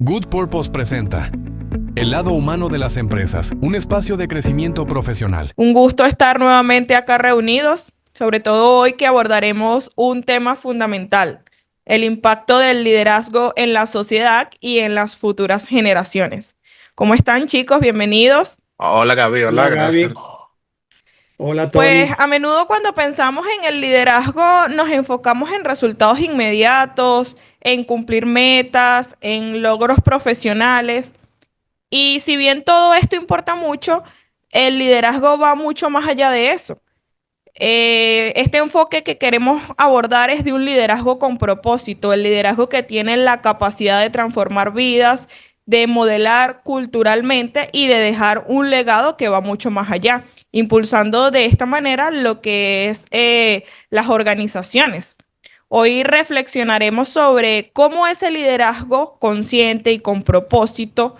Good Purpose presenta El lado humano de las empresas, un espacio de crecimiento profesional. Un gusto estar nuevamente acá reunidos, sobre todo hoy que abordaremos un tema fundamental, el impacto del liderazgo en la sociedad y en las futuras generaciones. ¿Cómo están, chicos? Bienvenidos. Hola Gaby, Hola hola, gracias. Gaby, hola Pues Tony. a menudo cuando pensamos en el liderazgo nos enfocamos en resultados inmediatos, en cumplir metas, en logros profesionales. Y si bien todo esto importa mucho, el liderazgo va mucho más allá de eso. Este enfoque que queremos abordar es de un liderazgo con propósito, el liderazgo que tiene la capacidad de transformar vidas, de modelar culturalmente y de dejar un legado que va mucho más allá, impulsando de esta manera lo que es las organizaciones. Hoy reflexionaremos sobre cómo ese liderazgo consciente y con propósito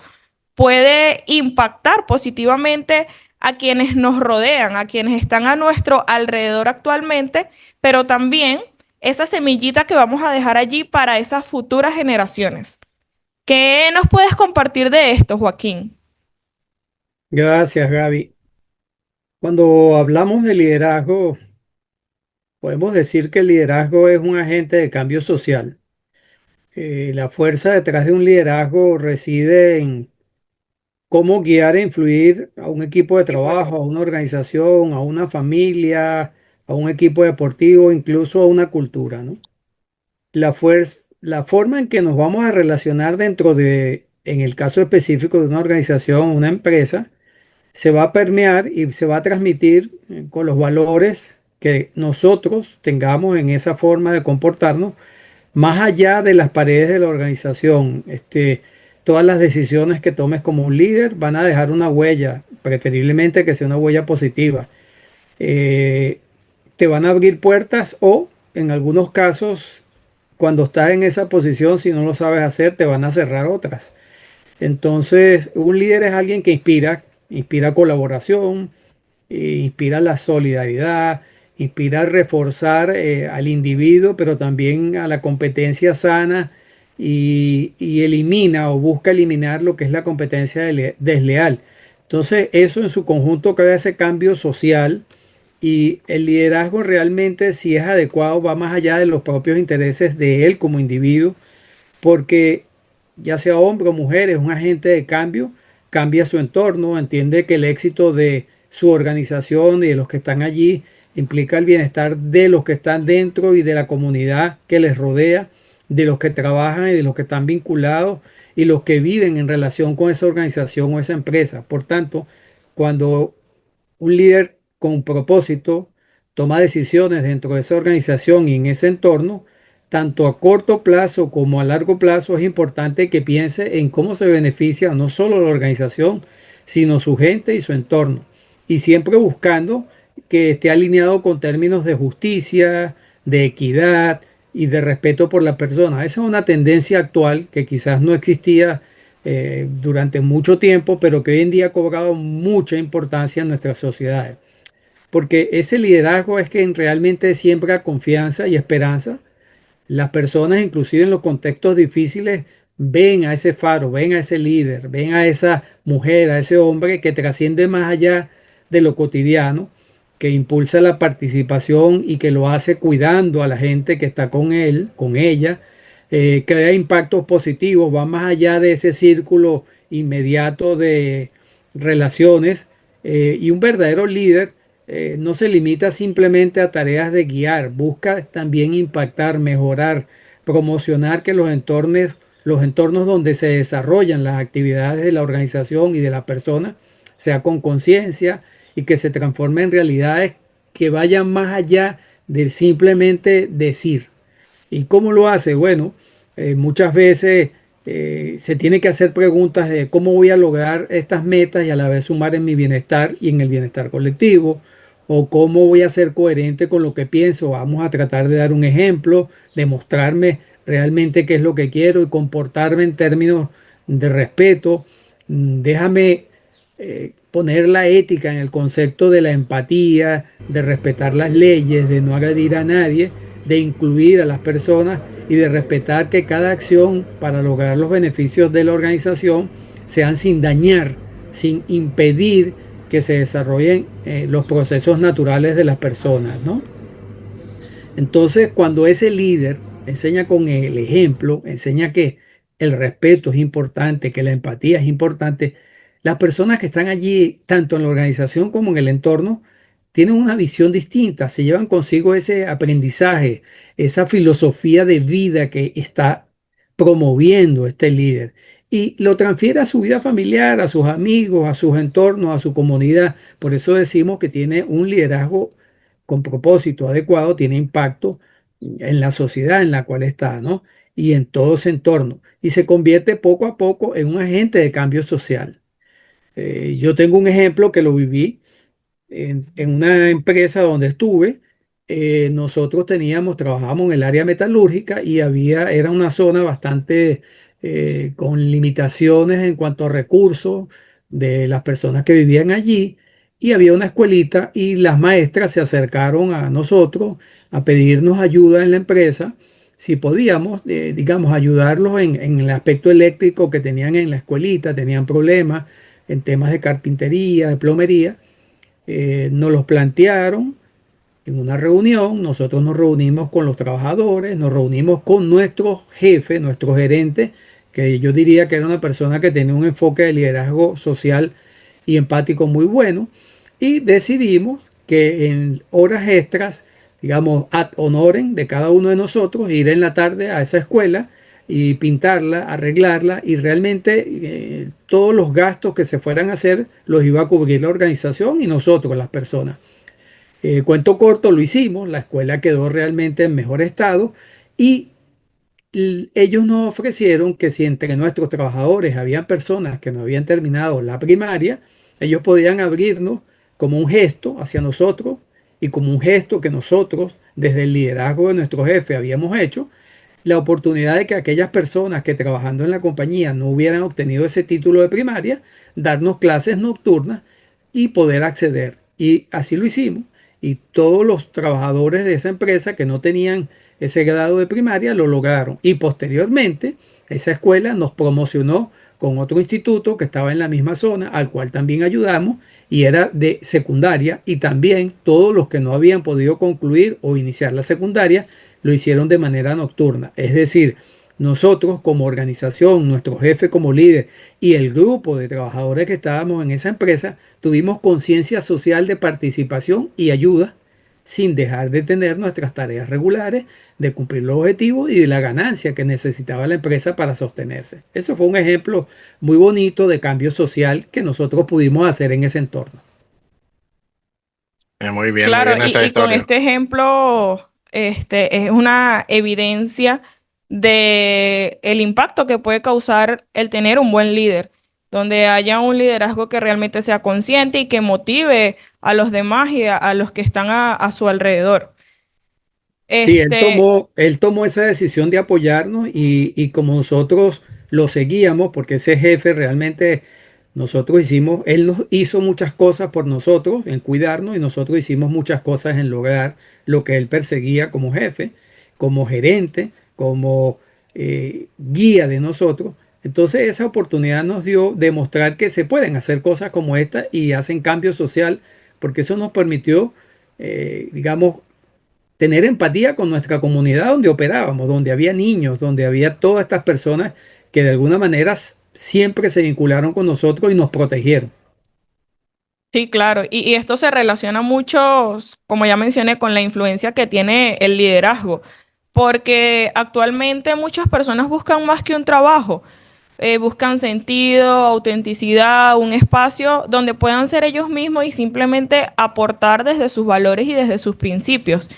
puede impactar positivamente a quienes nos rodean, a quienes están a nuestro alrededor actualmente, pero también esa semillita que vamos a dejar allí para esas futuras generaciones. ¿Qué nos puedes compartir de esto, Joaquín? Gracias Gaby. Cuando hablamos de liderazgo, podemos decir que el liderazgo es un agente de cambio social. La fuerza detrás de un liderazgo reside en cómo guiar e influir a un equipo de trabajo, a una organización, a una familia, a un equipo deportivo, incluso a una cultura, ¿no? La forma en que nos vamos a relacionar dentro de, en el caso específico de una organización, una empresa, se va a permear y se va a transmitir con los valores que nosotros tengamos en esa forma de comportarnos, más allá de las paredes de la organización. Todas las decisiones que tomes como un líder van a dejar una huella, preferiblemente que sea una huella positiva. Eh, Te van a abrir puertas o, en algunos casos, cuando estás en esa posición, si no lo sabes hacer, te van a cerrar otras. Entonces, un líder es alguien que inspira colaboración, inspira la solidaridad, inspira reforzar al individuo, pero también a la competencia sana y elimina o busca eliminar lo que es la competencia desleal. Entonces, eso en su conjunto crea ese cambio social y el liderazgo realmente, si es adecuado, va más allá de los propios intereses de él como individuo porque ya sea hombre o mujer, es un agente de cambio, cambia su entorno, entiende que el éxito de su organización y de los que están allí implica el bienestar de los que están dentro y de la comunidad que les rodea, de los que trabajan y de los que están vinculados y los que viven en relación con esa organización o esa empresa. Por tanto, cuando un líder con propósito toma decisiones dentro de esa organización y en ese entorno, tanto a corto plazo como a largo plazo, es importante que piense en cómo se beneficia no solo la organización, sino su gente y su entorno. Y siempre buscando que esté alineado con términos de justicia, de equidad y de respeto por la persona. Esa es una tendencia actual que quizás no existía durante mucho tiempo, pero que hoy en día ha cobrado mucha importancia en nuestras sociedades. Porque ese liderazgo es quien realmente siembra confianza y esperanza. Las personas, inclusive en los contextos difíciles, ven a ese faro, ven a ese líder, ven a esa mujer, a ese hombre que trasciende más allá de lo cotidiano, que impulsa la participación y que lo hace cuidando a la gente que está con él, con ella, crea impactos positivos, va más allá de ese círculo inmediato de relaciones y un verdadero líder no se limita simplemente a tareas de guiar, busca también impactar, mejorar, promocionar que los entornos donde se desarrollan las actividades de la organización y de la persona sea con conciencia y que se transformen en realidades que vayan más allá de simplemente decir. ¿Y cómo lo hace? Bueno, muchas veces se tiene que hacer preguntas de cómo voy a lograr estas metas y a la vez sumar en mi bienestar y en el bienestar colectivo, o cómo voy a ser coherente con lo que pienso. Vamos a tratar de dar un ejemplo, de mostrarme realmente qué es lo que quiero y comportarme en términos de respeto. Déjame poner la ética en el concepto de la empatía, de respetar las leyes, de no agredir a nadie, de incluir a las personas y de respetar que cada acción para lograr los beneficios de la organización sean sin dañar, sin impedir que se desarrollen los procesos naturales de las personas, ¿no? Entonces, cuando ese líder enseña con el ejemplo, enseña que el respeto es importante, que la empatía es importante, las personas que están allí, tanto en la organización como en el entorno, tienen una visión distinta, se llevan consigo ese aprendizaje, esa filosofía de vida que está promoviendo este líder y lo transfiere a su vida familiar, a sus amigos, a sus entornos, a su comunidad. Por eso decimos que tiene un liderazgo con propósito adecuado, tiene impacto en la sociedad en la cual está, ¿no? Y en todo ese entorno. Y se convierte poco a poco en un agente de cambio social. Yo tengo un ejemplo que lo viví en una empresa donde estuve. Nosotros trabajábamos en el área metalúrgica y era una zona bastante con limitaciones en cuanto a recursos de las personas que vivían allí. Y había una escuelita y las maestras se acercaron a nosotros a pedirnos ayuda en la empresa, si podíamos, digamos, ayudarlos en el aspecto eléctrico que tenían en la escuelita, tenían problemas en temas de carpintería, de plomería. Nos los plantearon en una reunión, nosotros nos reunimos con los trabajadores, nos reunimos con nuestro jefe, nuestro gerente, que yo diría que era una persona que tenía un enfoque de liderazgo social y empático muy bueno, y decidimos que en horas extras, digamos, ad honorem de cada uno de nosotros, ir en la tarde a esa escuela y pintarla, arreglarla y realmente todos los gastos que se fueran a hacer los iba a cubrir la organización y nosotros, las personas. Cuento corto, lo hicimos, la escuela quedó realmente en mejor estado y ellos nos ofrecieron que si entre nuestros trabajadores habían personas que no habían terminado la primaria, ellos podían abrirnos como un gesto hacia nosotros y como un gesto que nosotros, desde el liderazgo de nuestro jefe, habíamos hecho, la oportunidad de que aquellas personas que trabajando en la compañía no hubieran obtenido ese título de primaria, darnos clases nocturnas y poder acceder. Y así lo hicimos. Y todos los trabajadores de esa empresa que no tenían ese grado de primaria lo lograron. Y posteriormente, esa escuela nos promocionó con otro instituto que estaba en la misma zona, al cual también ayudamos, y era de secundaria, y también todos los que no habían podido concluir o iniciar la secundaria lo hicieron de manera nocturna. Es decir, nosotros como organización, nuestro jefe como líder y el grupo de trabajadores que estábamos en esa empresa, tuvimos conciencia social de participación y ayuda sin dejar de tener nuestras tareas regulares, de cumplir los objetivos y de la ganancia que necesitaba la empresa para sostenerse. Eso fue un ejemplo muy bonito de cambio social que nosotros pudimos hacer en ese entorno. Muy Claro, bien esa y con historia. este ejemplo, es una evidencia de el impacto que puede causar el tener un buen líder, donde haya un liderazgo que realmente sea consciente y que motive a los demás y a los que están a su alrededor. Sí, Este, él tomó esa decisión de apoyarnos y como nosotros lo seguíamos, porque ese jefe realmente nosotros hicimos, él nos hizo muchas cosas por nosotros en cuidarnos y nosotros hicimos muchas cosas en lograr lo que él perseguía como jefe, como gerente, como guía de nosotros. Entonces esa oportunidad nos dio de mostrar que se pueden hacer cosas como esta y hacen cambio social, porque eso nos permitió, digamos, tener empatía con nuestra comunidad donde operábamos, donde había niños, donde había todas estas personas que de alguna manera siempre se vincularon con nosotros y nos protegieron. sí, claro, y esto se relaciona mucho, como ya mencioné, con la influencia que tiene el liderazgo, porque actualmente muchas personas buscan más que un trabajo, buscan sentido, autenticidad, un espacio donde puedan ser ellos mismos y simplemente aportar desde sus valores y desde sus principios.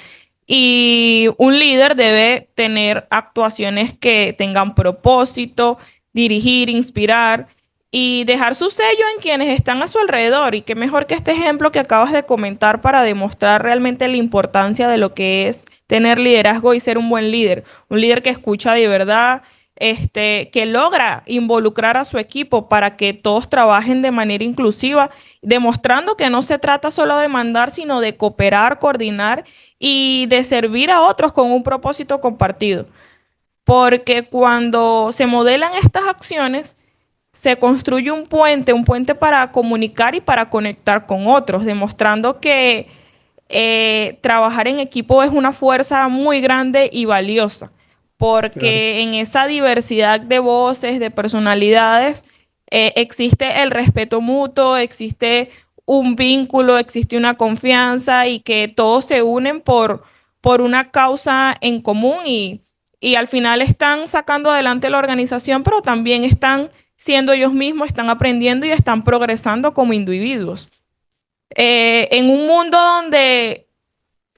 Y un líder debe tener actuaciones que tengan propósito, dirigir, inspirar y dejar su sello en quienes están a su alrededor. Y qué mejor que este ejemplo que acabas de comentar para demostrar realmente la importancia de lo que es tener liderazgo y ser un buen líder. Un líder que escucha de verdad, que logra involucrar a su equipo para que todos trabajen de manera inclusiva, demostrando que no se trata solo de mandar, sino de cooperar, coordinar y de servir a otros con un propósito compartido. porque cuando se modelan estas acciones, se construye un puente para comunicar y para conectar con otros, demostrando que trabajar en equipo es una fuerza muy grande y valiosa, Claro. porque en esa diversidad de voces, de personalidades, existe el respeto mutuo, existe un vínculo, existe una confianza y que todos se unen por una causa en común y al final están sacando adelante la organización, pero también están siendo ellos mismos, están aprendiendo y están progresando como individuos. En un mundo donde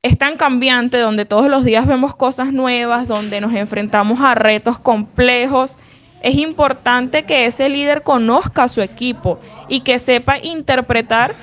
es tan cambiante, donde todos los días vemos cosas nuevas, donde nos enfrentamos a retos complejos, es importante que ese líder conozca a su equipo y que sepa interpretar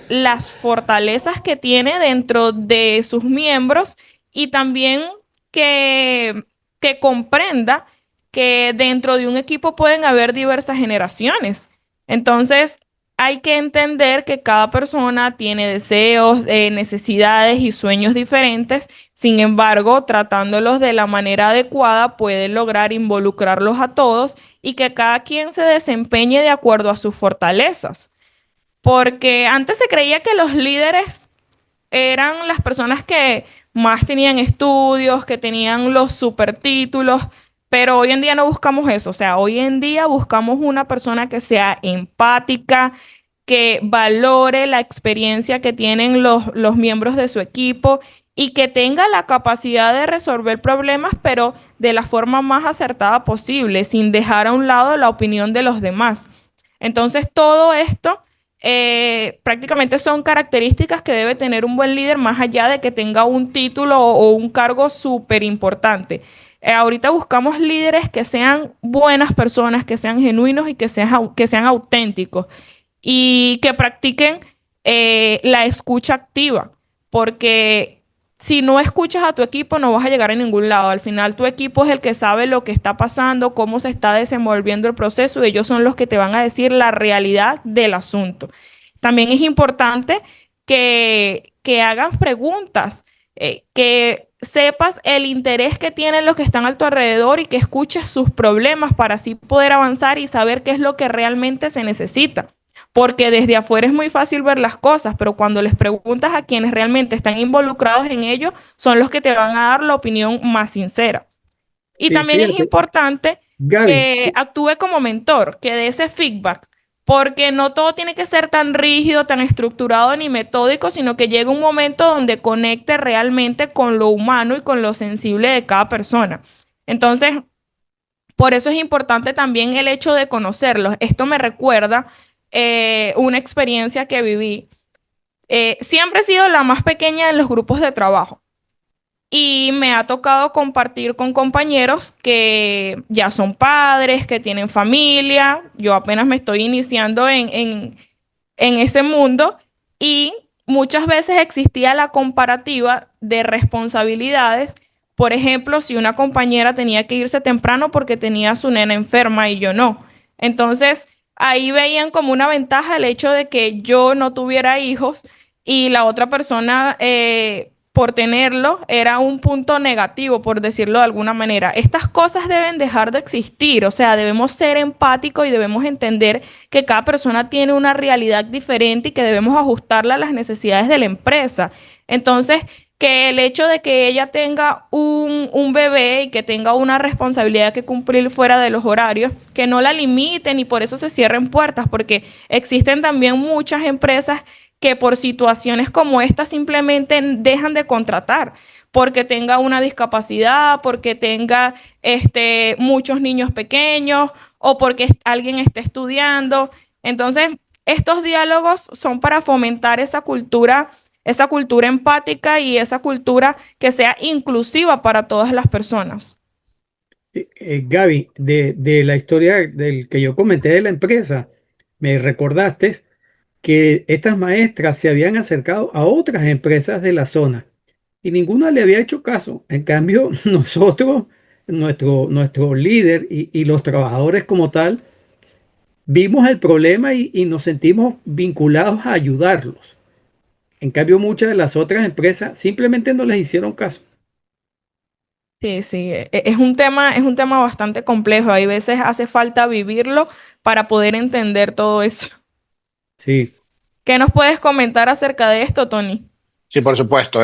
las fortalezas que tiene dentro de sus miembros y también que, que comprenda que dentro de un equipo pueden haber diversas generaciones. Entonces, hay que entender que cada persona tiene deseos, necesidades y sueños diferentes. Sin embargo, tratándolos de la manera adecuada, puede lograr involucrarlos a todos y que cada quien se desempeñe de acuerdo a sus fortalezas. Porque antes se creía que los líderes eran las personas que más tenían estudios, que tenían los super títulos, pero hoy en día no buscamos eso. O sea, hoy en día buscamos una persona que sea empática, que valore la experiencia que tienen los miembros de su equipo y que tenga la capacidad de resolver problemas, pero de la forma más acertada posible, sin dejar a un lado la opinión de los demás. Entonces, todo esto prácticamente son características que debe tener un buen líder más allá de que tenga un título o un cargo súper importante. Ahorita buscamos líderes que sean buenas personas, que sean genuinos y que sean auténticos y que practiquen la escucha activa, porque si no escuchas a tu equipo no vas a llegar a ningún lado. Al final tu equipo es el que sabe lo que está pasando, cómo se está desenvolviendo el proceso y ellos son los que te van a decir la realidad del asunto. También es importante que hagas preguntas, que sepas el interés que tienen los que están a tu alrededor y que escuches sus problemas para así poder avanzar y saber qué es lo que realmente se necesita. Porque desde afuera es muy fácil ver las cosas, pero cuando les preguntas a quienes realmente están involucrados en ello, son los que te van a dar la opinión más sincera. Y Sí, también es fíjate, importante Gaby. que actúe como mentor, que dé ese feedback, porque no todo tiene que ser tan rígido, tan estructurado ni metódico, sino que llegue un momento donde conecte realmente con lo humano y con lo sensible de cada persona. Entonces, por eso es importante también el hecho de conocerlos. Esto me recuerda una experiencia que viví. Siempre he sido la más pequeña en los grupos de trabajo y me ha tocado compartir con compañeros que ya son padres, que tienen familia. Yo apenas me estoy iniciando en ese mundo y muchas veces existía la comparativa de responsabilidades. Por ejemplo, si una compañera tenía que irse temprano porque tenía a su nena enferma y yo no. Entonces, ahí veían como una ventaja el hecho de que yo no tuviera hijos y la otra persona, por tenerlo, era un punto negativo, por decirlo de alguna manera. Estas cosas deben dejar de existir, o sea, debemos ser empáticos y debemos entender que cada persona tiene una realidad diferente y que debemos ajustarla a las necesidades de la empresa. Entonces, que el hecho de que ella tenga un bebé y que tenga una responsabilidad que cumplir fuera de los horarios, que no la limiten y por eso se cierren puertas, porque existen también muchas empresas que por situaciones como esta simplemente dejan de contratar porque tenga una discapacidad, porque tenga muchos niños pequeños o porque alguien esté estudiando. Entonces, estos diálogos son para fomentar esa cultura empática y esa cultura que sea inclusiva para todas las personas. Gaby, de la historia del que yo comenté de la empresa, me recordaste que estas maestras se habían acercado a otras empresas de la zona y ninguna le había hecho caso. En cambio, nosotros, nuestro líder y los trabajadores como tal, vimos el problema y nos sentimos vinculados a ayudarlos. En cambio, muchas de las otras empresas simplemente no les hicieron caso. Sí, sí, es un tema bastante complejo. Hay veces hace falta vivirlo para poder entender todo eso. Sí, ¿Qué nos puedes comentar acerca de esto, Tony? Sí, por supuesto.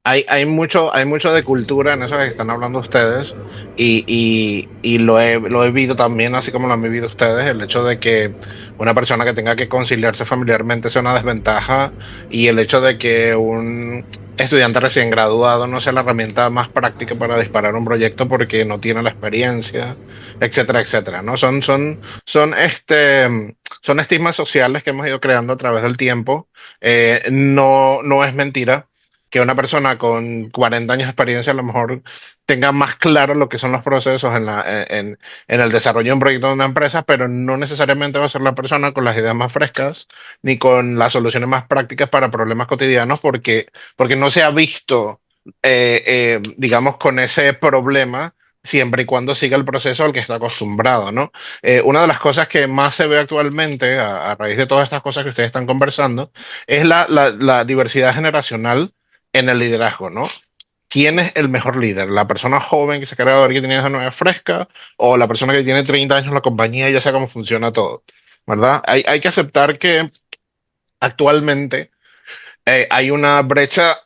Hay mucho de cultura en eso que están hablando ustedes y lo he vivido también, así como lo han vivido ustedes, el hecho de que una persona que tenga que conciliarse familiarmente sea una desventaja y el hecho de que un estudiante recién graduado no sea la herramienta más práctica para disparar un proyecto porque no tiene la experiencia, etcétera, etcétera, ¿no? Son estigmas sociales que hemos ido creando a través del tiempo. No es mentira que una persona con 40 años de experiencia a lo mejor tenga más claro lo que son los procesos en el desarrollo de un proyecto de una empresa, pero no necesariamente va a ser la persona con las ideas más frescas ni con las soluciones más prácticas para problemas cotidianos, porque no se ha visto, digamos, con ese problema siempre y cuando siga el proceso al que está acostumbrado, ¿no? Una de las cosas que más se ve actualmente, a raíz de todas estas cosas que ustedes están conversando, es la diversidad generacional en el liderazgo, ¿no? ¿Quién es el mejor líder? ¿La persona joven que se acaba de ver que tiene esa nueva fresca o la persona que tiene 30 años en la compañía y ya sabe cómo funciona todo? ¿Verdad? Hay que aceptar que actualmente hay una brecha,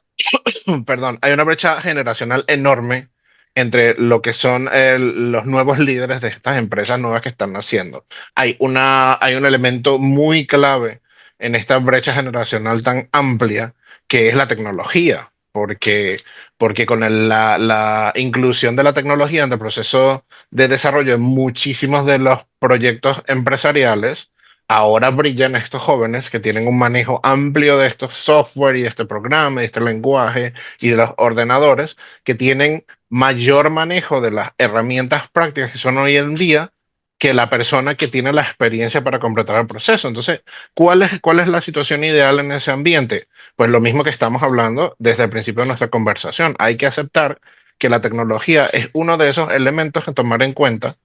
perdón, hay una brecha generacional enorme entre lo que son los nuevos líderes de estas empresas nuevas que están naciendo. Hay un elemento muy clave en esta brecha generacional tan amplia que es la tecnología, porque con la inclusión de la tecnología en el proceso de desarrollo de muchísimos de los proyectos empresariales, ahora brillan estos jóvenes que tienen un manejo amplio de estos software y de este programa, y de este lenguaje y de los ordenadores, que tienen mayor manejo de las herramientas prácticas que son hoy en día que la persona que tiene la experiencia para completar el proceso. Entonces, cuál es la situación ideal en ese ambiente? Pues lo mismo que estamos hablando desde el principio de nuestra conversación. Hay que aceptar que la tecnología es uno de esos elementos a tomar en cuenta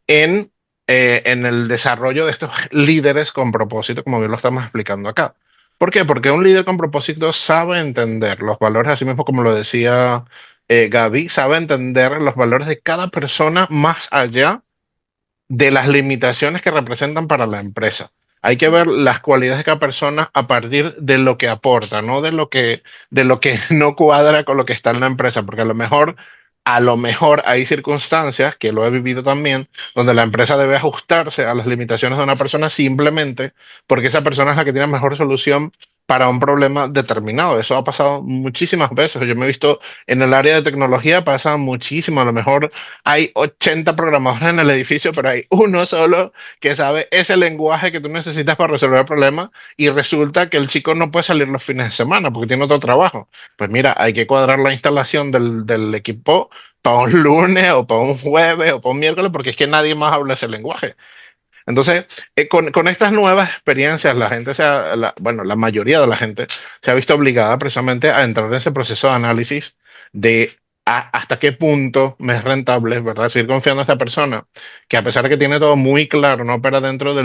en en el desarrollo de estos líderes con propósito, como bien lo estamos explicando acá. ¿Por qué? Porque un líder con propósito sabe entender los valores, así mismo como lo decía Gaby, sabe entender los valores de cada persona más allá de las limitaciones que representan para la empresa. Hay que ver las cualidades de cada persona a partir de lo que aporta, no de lo que no cuadra con lo que está en la empresa, porque a lo mejor hay circunstancias, que lo he vivido también, donde la empresa debe ajustarse a las limitaciones de una persona simplemente porque esa persona es la que tiene mejor solución para un problema determinado. Eso ha pasado muchísimas veces. Yo me he visto en el área de tecnología, pasa muchísimo. A lo mejor hay 80 programadores en el edificio, pero hay uno solo que sabe ese lenguaje que tú necesitas para resolver el problema y resulta que el chico no puede salir los fines de semana porque tiene otro trabajo. Pues mira, hay que cuadrar la instalación del equipo para un lunes o para un jueves o para un miércoles porque es que nadie más habla ese lenguaje. Entonces, con estas nuevas experiencias, bueno, la mayoría de la gente se ha visto obligada precisamente a entrar en ese proceso de análisis de hasta qué punto me es rentable, ¿verdad? Seguir confiando en esta persona, que a pesar de que tiene todo muy claro, no opera dentro de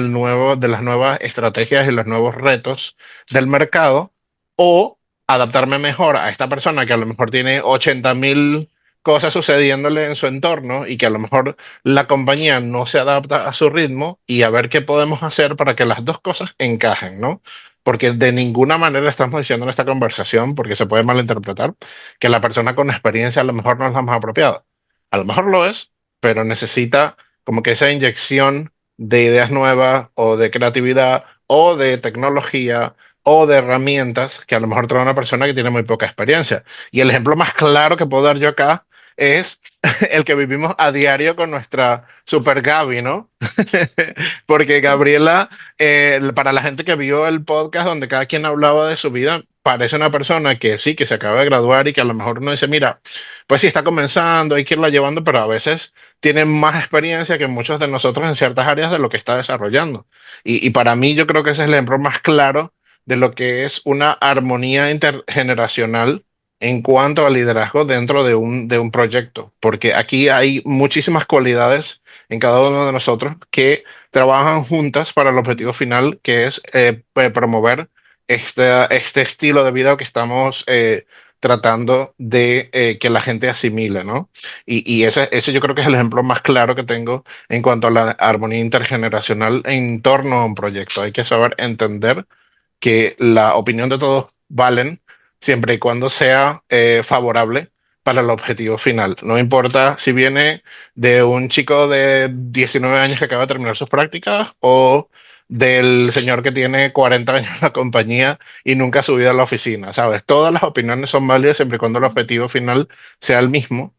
las nuevas estrategias y los nuevos retos del mercado, o adaptarme mejor a esta persona que a lo mejor tiene 80.000 cosas sucediéndole en su entorno y que a lo mejor la compañía no se adapta a su ritmo y a ver qué podemos hacer para que las dos cosas encajen, ¿no? Porque de ninguna manera estamos diciendo en esta conversación, porque se puede malinterpretar, que la persona con experiencia a lo mejor no es la más apropiada. A lo mejor lo es, pero necesita como que esa inyección de ideas nuevas o de creatividad o de tecnología o de herramientas que a lo mejor trae una persona que tiene muy poca experiencia. Y el ejemplo más claro que puedo dar yo acá es el que vivimos a diario con nuestra super Gaby, ¿no? Porque Gabriela, para la gente que vio el podcast donde cada quien hablaba de su vida, parece una persona que sí, que se acaba de graduar y que a lo mejor uno dice, mira, pues sí está comenzando, hay que irla llevando, pero a veces tiene más experiencia que muchos de nosotros en ciertas áreas de lo que está desarrollando. Y para mí yo creo que ese es el ejemplo más claro de lo que es una armonía intergeneracional en cuanto al liderazgo dentro de un proyecto, porque aquí hay muchísimas cualidades en cada uno de nosotros que trabajan juntas para el objetivo final, que es promover este estilo de vida que estamos tratando de que la gente asimile, ¿no? Y ese yo creo que es el ejemplo más claro que tengo en cuanto a la armonía intergeneracional en torno a un proyecto. Hay que saber entender que la opinión de todos valen siempre y cuando sea favorable para el objetivo final. No importa si viene de un chico de 19 años que acaba de terminar sus prácticas o del señor que tiene 40 años en la compañía y nunca ha subido a la oficina, ¿sabes? Todas las opiniones son válidas siempre y cuando el objetivo final sea el mismo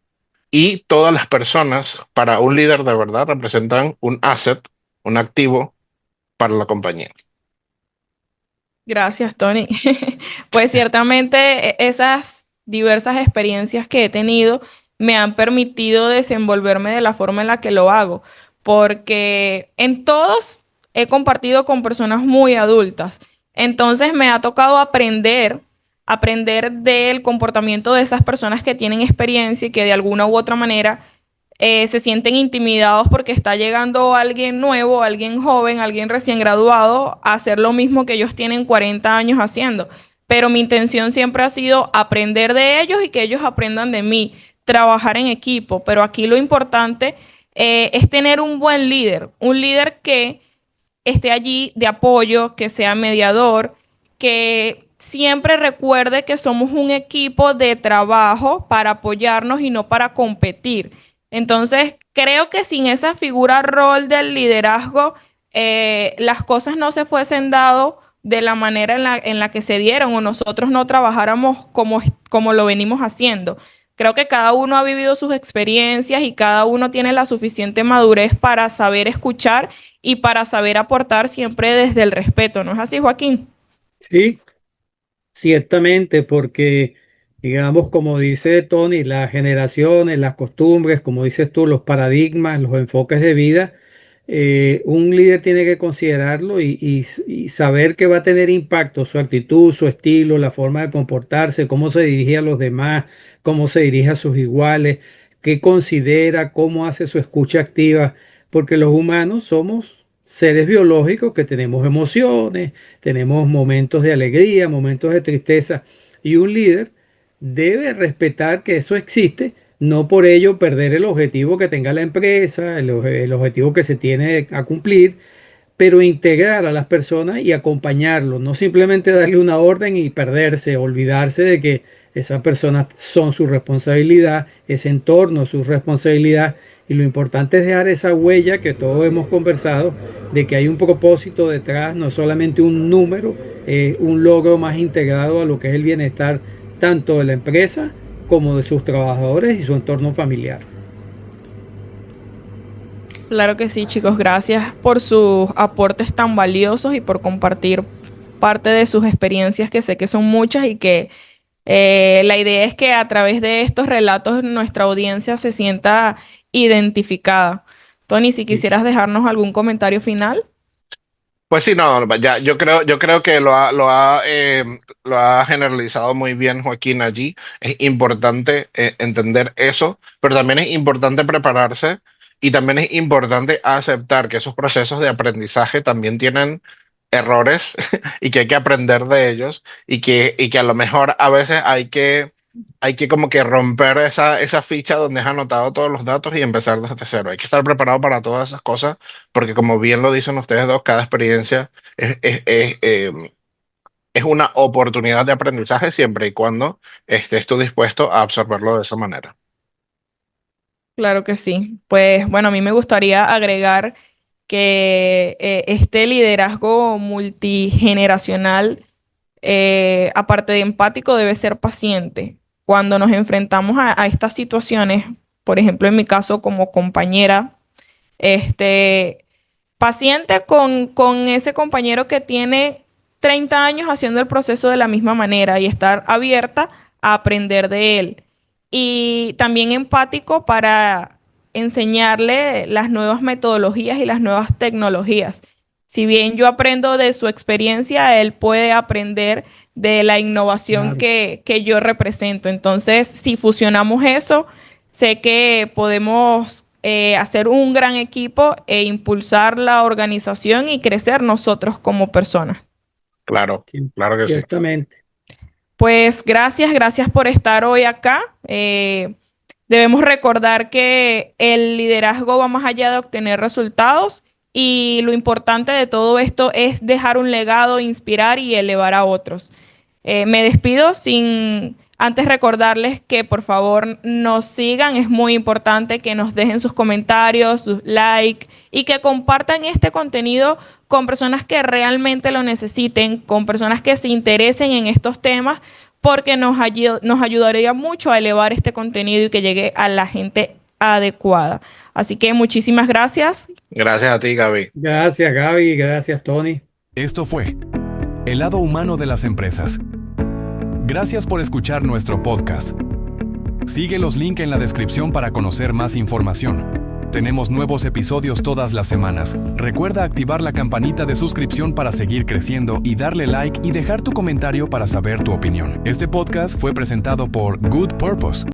y todas las personas para un líder de verdad representan un asset, un activo para la compañía. Gracias, Tony. Pues ciertamente esas diversas experiencias que he tenido me han permitido desenvolverme de la forma en la que lo hago, porque en todos he compartido con personas muy adultas. Entonces me ha tocado aprender del comportamiento de esas personas que tienen experiencia y que de alguna u otra manera se sienten intimidados porque está llegando alguien nuevo, alguien joven, alguien recién graduado a hacer lo mismo que ellos tienen 40 años haciendo. Pero mi intención siempre ha sido aprender de ellos y que ellos aprendan de mí, trabajar en equipo. Pero aquí lo importante es tener un líder que esté allí de apoyo, que sea mediador, que siempre recuerde que somos un equipo de trabajo para apoyarnos y no para competir. Entonces, creo que sin esa figura rol del liderazgo, las cosas no se fuesen dado de la manera en la que se dieron o nosotros no trabajáramos como lo venimos haciendo. Creo que cada uno ha vivido sus experiencias y cada uno tiene la suficiente madurez para saber escuchar y para saber aportar siempre desde el respeto. ¿No es así, Joaquín? Sí, ciertamente, porque, digamos, como dice Tony, las generaciones, las costumbres, como dices tú, los paradigmas, los enfoques de vida, un líder tiene que considerarlo y saber que va a tener impacto su actitud, su estilo, la forma de comportarse, cómo se dirige a los demás, cómo se dirige a sus iguales, qué considera, cómo hace su escucha activa, porque los humanos somos seres biológicos que tenemos emociones, tenemos momentos de alegría, momentos de tristeza, y un líder debe respetar que eso existe, no por ello perder el objetivo que tenga la empresa, el objetivo que se tiene a cumplir, pero integrar a las personas y acompañarlos, no simplemente darle una orden y perderse, olvidarse de que esas personas son su responsabilidad, ese entorno es su responsabilidad, y lo importante es dejar esa huella que todos hemos conversado, de que hay un propósito detrás, no solamente un número, un logro más integrado a lo que es el bienestar tanto de la empresa como de sus trabajadores y su entorno familiar. Claro que sí, chicos. Gracias por sus aportes tan valiosos y por compartir parte de sus experiencias, que sé que son muchas y que la idea es que a través de estos relatos nuestra audiencia se sienta identificada. Tony, si Sí. quisieras dejarnos algún comentario final. Pues sí, no, ya, yo creo que lo ha generalizado muy bien Joaquín allí. Es importante entender eso, pero también es importante prepararse y también es importante aceptar que esos procesos de aprendizaje también tienen errores y que hay que aprender de ellos y que a lo mejor a veces hay que como que romper esa ficha donde has anotado todos los datos y empezar desde cero. Hay que estar preparado para todas esas cosas porque como bien lo dicen ustedes dos, cada experiencia es una oportunidad de aprendizaje siempre y cuando estés tú dispuesto a absorberlo de esa manera. Claro que sí. Pues bueno, a mí me gustaría agregar que este liderazgo multigeneracional, aparte de empático, debe ser paciente. Cuando nos enfrentamos a estas situaciones, por ejemplo, en mi caso como compañera, este, paciente con ese compañero que tiene 30 años haciendo el proceso de la misma manera y estar abierta a aprender de él. Y también empático para enseñarle las nuevas metodologías y las nuevas tecnologías. Si bien yo aprendo de su experiencia, él puede aprender de la innovación Claro. que yo represento. Entonces, si fusionamos eso, sé que podemos hacer un gran equipo e impulsar la organización y crecer nosotros como personas. Claro, claro que sí. Ciertamente. Pues gracias por estar hoy acá. Debemos recordar que el liderazgo va más allá de obtener resultados y lo importante de todo esto es dejar un legado, inspirar y elevar a otros. Me despido sin antes recordarles que por favor nos sigan, es muy importante que nos dejen sus comentarios, sus likes y que compartan este contenido con personas que realmente lo necesiten, con personas que se interesen en estos temas, porque nos ayudaría mucho a elevar este contenido y que llegue a la gente adecuada. Así que muchísimas gracias. Gracias a ti, Gaby. Gracias, Gaby. Gracias, Tony. Esto fue El lado humano de las empresas. Gracias por escuchar nuestro podcast. Sigue los links en la descripción para conocer más información. Tenemos nuevos episodios todas las semanas. Recuerda activar la campanita de suscripción para seguir creciendo y darle like y dejar tu comentario para saber tu opinión. Este podcast fue presentado por Good Purpose.